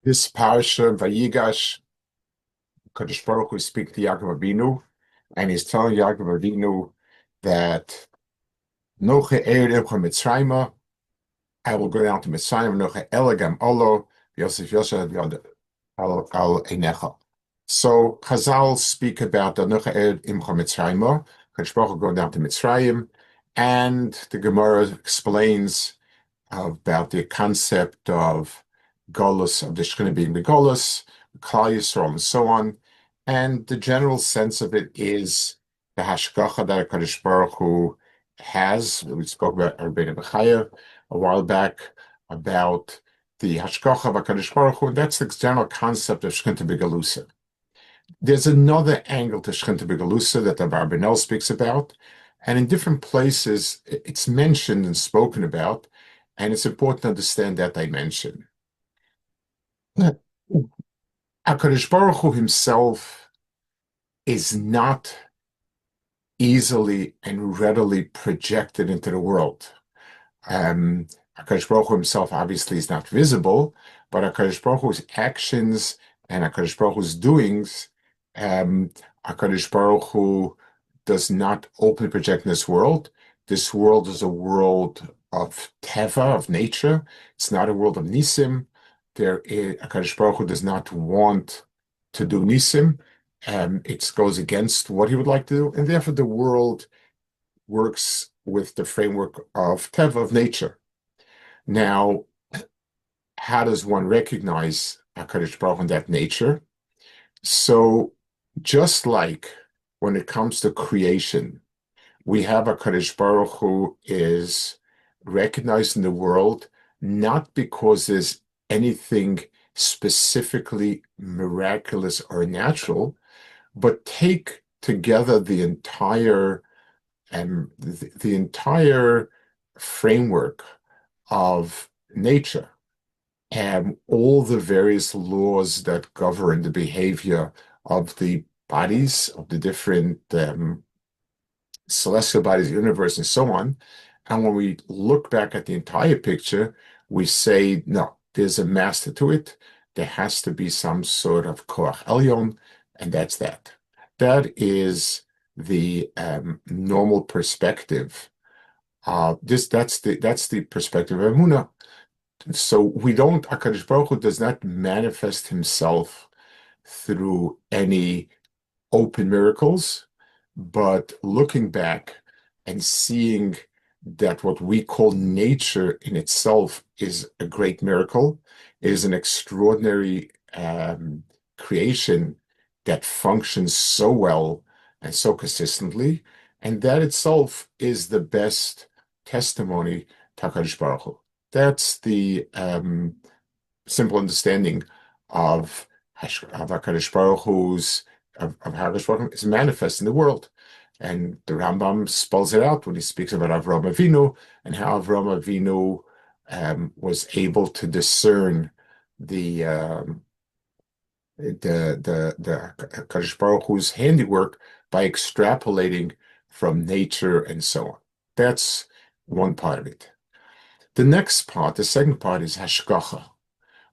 This parasha, Vayigash, Kadosh Baruch Hu is speaking to Yaakov Avinu, and he's telling Yaakov Avinu that Noche Ered Emcha Mitzrayma, I will go down to Mitzrayim, Noche Elegam Olo, Yosef Yosef Al Einecha. So Chazal speak about the Noche Ered Emcha Mitzrayma, Kadosh Baruch Hu go down to Mitzrayim, and the Gemara explains about the concept of Golus, of the HaShechina being the Golus, Klal Yisroel, and so on. And the general sense of it is the hashgacha that HaKadosh Baruch Hu has. We spoke about Rabbi a while back about the hashgacha of HaKadosh Baruch Hu, and that's the general concept of Shechina B'Galusa. There's another angle to Shechina B'Galusa that the Rabbi speaks about, and in different places it's mentioned and spoken about, and it's important to understand that dimension. HaKadosh Baruch Hu himself is not easily and readily projected into the world. HaKadosh Baruch Hu himself obviously is not visible, but HaKadosh Baruch Hu's actions and HaKadosh Baruch Hu's doings, HaKadosh Baruch Hu does not openly project in this world. This world is a world of teva, of nature. It's not a world of nisim. HaKadosh Baruch Hu does not want to do nisim. It goes against what he would like to do, and therefore the world works with the framework of teva, of nature. Now, how does one recognize HaKadosh Baruch Hu in that nature? So, just like when it comes to creation, we have HaKadosh Baruch Hu is recognized in the world not because there's anything specifically miraculous or natural, but take together the entire the entire framework of nature and all the various laws that govern the behavior of the bodies of the different celestial bodies, universe, and so on. And when we look back at the entire picture, we say, no, there's a master to it. There has to be some sort of koach elyon, and that's that. That is the normal perspective. That's the perspective of Emunah. So we don't, HaKadosh Baruch Hu does not manifest himself through any open miracles, but looking back and seeing that what we call nature in itself is a great miracle, is an extraordinary creation that functions so well and so consistently, and that itself is the best testimony to HaKadosh Baruch Hu. That's the simple understanding of HaKadosh Baruch Hu's of how HaKadosh Baruch Hu is manifest in the world. And the Rambam spells it out when he speaks about Avram Avinu and how Avram Avinu was able to discern the HaKadosh Baruch Hu's handiwork by extrapolating from nature and so on. That's one part of it. The next part, the second part, is hashgacha,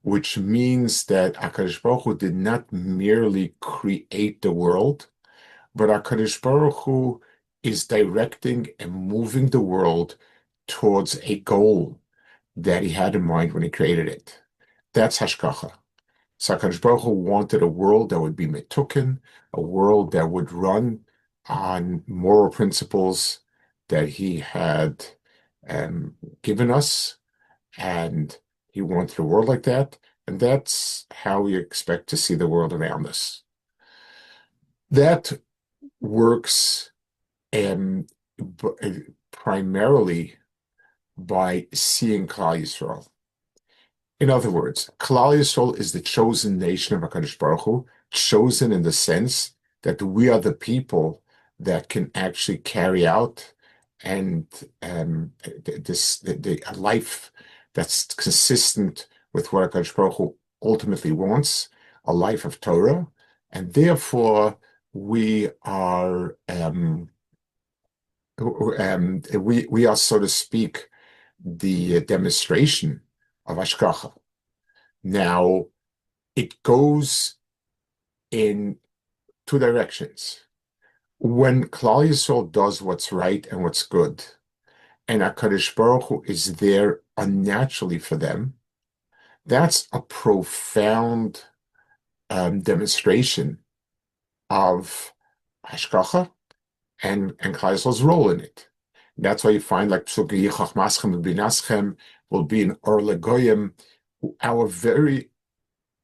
which means that HaKadosh Baruch Hu did not merely create the world, but HaKadosh Baruch Hu is directing and moving the world towards a goal that he had in mind when he created it. That's hashgacha. So HaKadosh Baruch Hu wanted a world that would be metuken, a world that would run on moral principles that he had given us, and he wanted a world like that, and that's how we expect to see the world around us. That works primarily by seeing Klal Yisroel. In other words, Klal Yisroel is the chosen nation of HaKadosh Baruch Hu, chosen in the sense that we are the people that can actually carry out and the life that's consistent with what HaKadosh Baruch Hu ultimately wants, a life of Torah, and therefore we are we are, so to speak, the demonstration of hashgacha. Now, it goes in two directions. When Klal Yisrael does what's right and what's good, and HaKadosh Baruch Hu is there unnaturally for them, that's a profound demonstration of Hashgacha and Klal Yisrael's role in it. That's why you find like Psuki Yichach Maschem Binaschem will be in Or Legoyim. Our very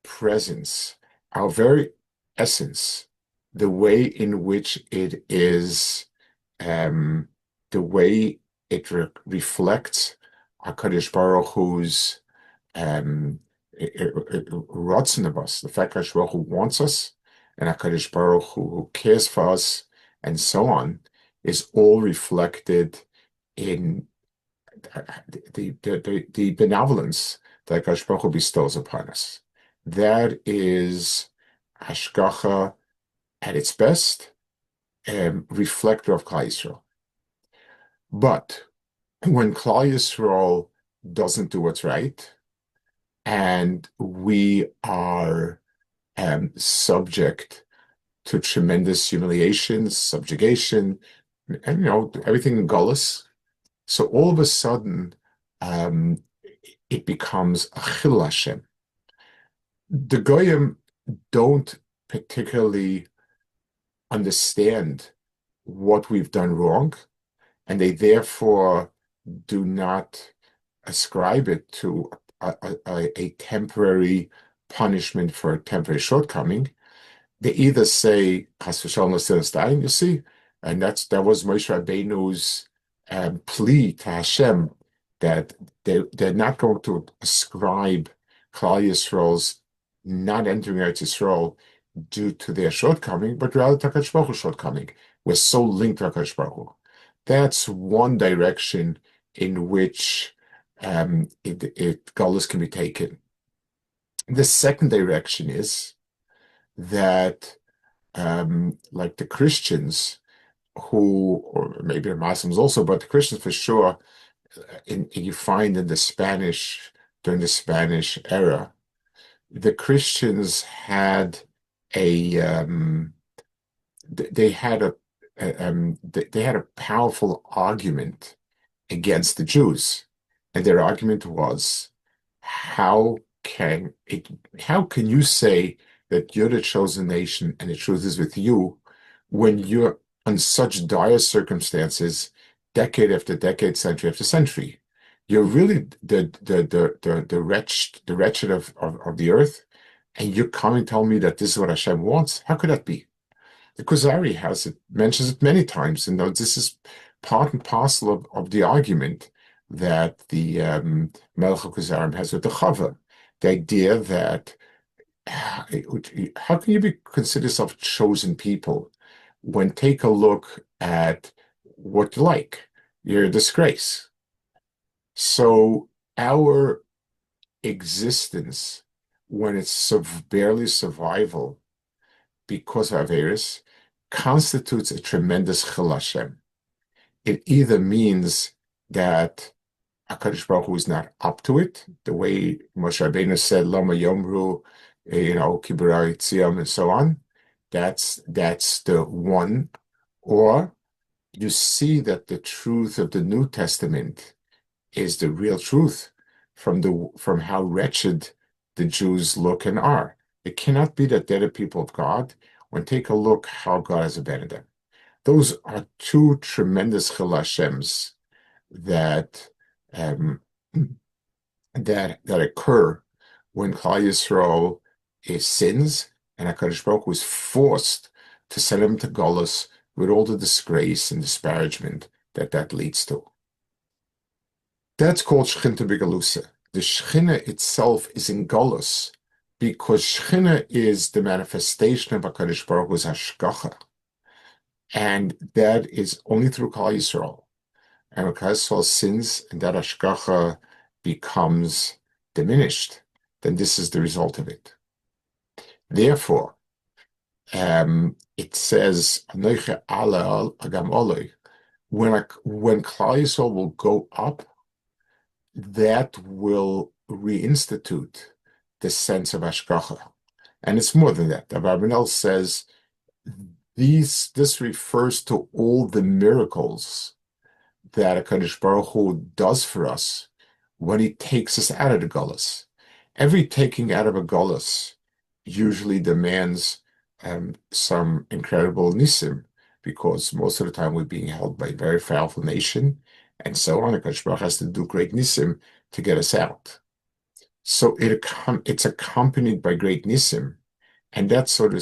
presence, our very essence, the way in which it is, the way it reflects HaKadosh Baruch Hu's rotzen of us, the fact that HaKadosh Baruch Hu wants us, and HaKadosh Baruch Hu who cares for us, and so on, is all reflected in the benevolence that HaKadosh Baruch Hu bestows upon us. That is Hashgacha at its best, reflector of Klal Yisrael. But when Klal Yisrael doesn't do what's right, and we are subject to tremendous humiliation, subjugation, and everything in Golus. So all of a sudden, it becomes a chil Hashem. The Goyim don't particularly understand what we've done wrong, and they therefore do not ascribe it to a temporary punishment for a temporary shortcoming. They either say "Chas v'shalom, you see," and that was Moshe Rabbeinu's plea to Hashem, that they're not going to ascribe Klal Yisrael's not entering Eretz Yisrael due to their shortcoming, but rather to HaKadosh Baruch Hu's shortcoming. We're so linked to HaKadosh Baruch Hu. That's one direction in which Golus can be taken. The second direction is that, like the Christians, or maybe the Muslims also, but the Christians for sure, you find in during the Spanish era, the Christians had they had a powerful argument against the Jews, and their argument was, how can you say that you're the chosen nation and the truth is with you when you're on such dire circumstances, decade after decade, century after century? You're really the wretched of the earth, and you're coming to tell me that this is what Hashem wants? How could that be? The Kuzari mentions it many times, and this is part and parcel of the argument that the Melech Kuzarim has with the Chava. The idea that how can you consider yourself chosen people when take a look at what you like? You're a disgrace. So our existence, when it's barely survival because of Averis, constitutes a tremendous chil Hashem. It either means that HaKadosh Baruch Hu is not up to it, the way Moshe Rabbeinu said, Lama Yomru, Kibra Yitziam, and so on. That's the one. Or you see that the truth of the New Testament is the real truth from how wretched the Jews look and are. It cannot be that they're the people of God, when take a look how God has abandoned them. Those are two tremendous chil Hashems that occur when Klal Yisrael sins and HaKadosh Baruch Hu is forced to send him to Golus with all the disgrace and disparagement that leads to. That's called Shechina B'Galusa. The Shechina itself is in Golus because Shechina is the manifestation of HaKadosh Baruch Hu's Hashgacha, and that is only through Klal Yisrael. And when Klal Yisrael sins and that Hashgacha becomes diminished, then this is the result of it. Therefore, it says, when Klal Yisrael will go up, that will reinstitute the sense of Hashgacha. And it's more than that. The Abarbanel says this refers to all the miracles that HaKadosh Baruch Hu does for us when he takes us out of the Golus. Every taking out of a Golus usually demands some incredible nisim, because most of the time we're being held by a very powerful nation, and so on. HaKadosh Baruch Hu has to do great nisim to get us out. So it's accompanied by great nisim, and that sort of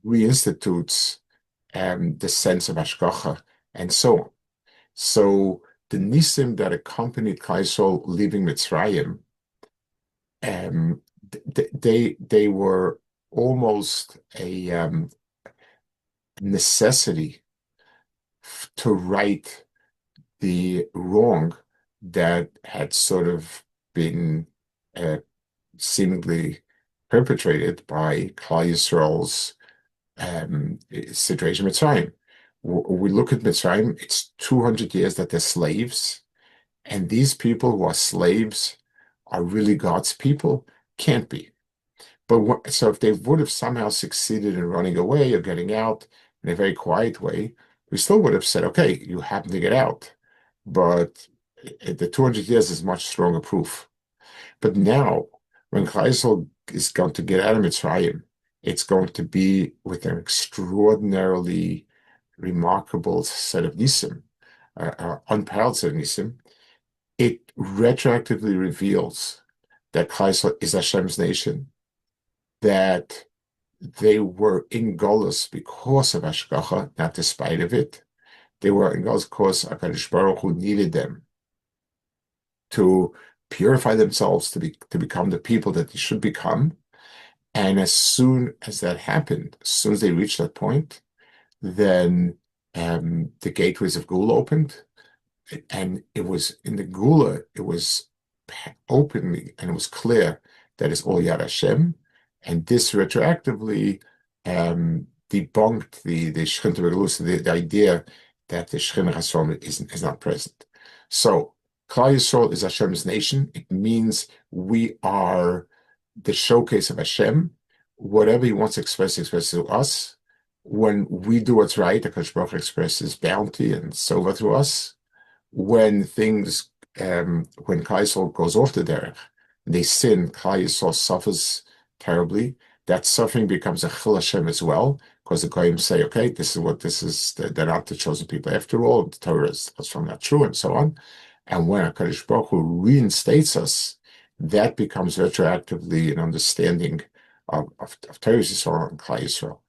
reinstitutes the sense of hashgacha and so on. So the nisim that accompanied Klal Yisrael leaving Mitzrayim, they were almost a necessity to right the wrong that had sort of been seemingly perpetrated by Klal Yisrael's situation in Mitzrayim. We look at Mitzrayim, it's 200 years that they're slaves, and these people who are slaves are really God's people? Can't be. But so if they would have somehow succeeded in running away or getting out in a very quiet way, we still would have said, okay, you happen to get out. But the 200 years is much stronger proof. But now, when Klal Yisrael is going to get out of Mitzrayim, it's going to be with an extraordinarily remarkable set of nisim, unparalleled set of nisim. It retroactively reveals that Klal Yisrael is Hashem's nation, that they were in Golus because of Hashgacha, not despite of it. They were in Golus because HaKadosh Baruch Hu needed them to purify themselves, to become the people that they should become. And as soon as that happened, as soon as they reached that point, then the gateways of Gula opened, and it was in the Gula, it was openly, and it was clear that it's all Yad Hashem, and this retroactively debunked the Shechina Golus, the idea that the Shechina Hasom is not present. So Klal Yisrael is Hashem's nation. It means we are the showcase of Hashem. Whatever He wants to express, expresses to us. When we do what's right, HaKadosh Baruch Hu expresses bounty and sova through us. When things, when Klal Yisrael goes off the derech, they sin, Klal Yisrael suffers terribly. That suffering becomes a chil Hashem as well, because the Goyim say, okay, this is what this is, they're not the chosen people after all, the Torah is from not true, and so on. And when HaKadosh Baruch Hu reinstates us, that becomes retroactively an understanding of Torah Yisrael and Klal Yisrael.